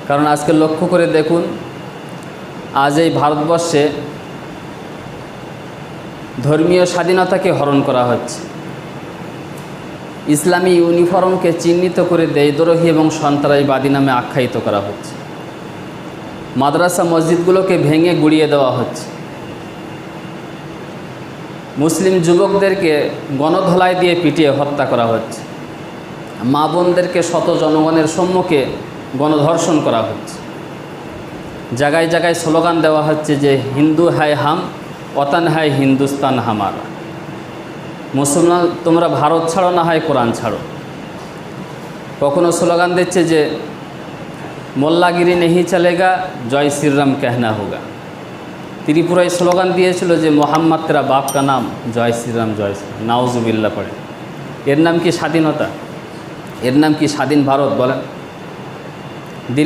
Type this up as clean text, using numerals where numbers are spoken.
কারণ আজকে লক্ষ্য করে দেখুন, আজ এই ভারতবর্ষে ধর্মীয় স্বাধীনতাকে হরণ করা হচ্ছে। ইসলামী ইউনিফর্মকে চিহ্নিত করে দেশদ্রোহী এবং সন্ত্রাসবাদী নামে আখ্যায়িত করা হচ্ছে। মাদ্রাসা মসজিদগুলোকে ভেঙে গুড়িয়ে দেওয়া হচ্ছে। মুসলিম যুবকদেরকে গণধোলাই দিয়ে পিটিয়ে হত্যা করা হচ্ছে। মা বোনদেরকে শত জনগণের সম্মুখে গণধর্ষণ করা হচ্ছে। জায়গায় জায়গায় স্লোগান দেওয়া হচ্ছে যে হিন্দু হ্যায় হাম, ওয়াতান হ্যায় হিন্দুস্তান হামারা। মুসলমান তোমরা ভারত ছাড়ো, না হয় কোরআন ছাড়ো। কখনো স্লোগান দিচ্ছে যে মোল্লাগিরি নেহি চলেগা, জয় শ্রীরাম कहना होगा। ত্রিপুরায় স্লোগান দিয়েছিল যে মোহাম্মদ তেরা বাপ কা নাম, জয় শ্রীরাম জয় শ্রীরাম, নাউজুবিল্লাহ পড়ে। এর নাম কি স্বাধীনতা? এর নাম কি স্বাধীন ভারত? বলেন।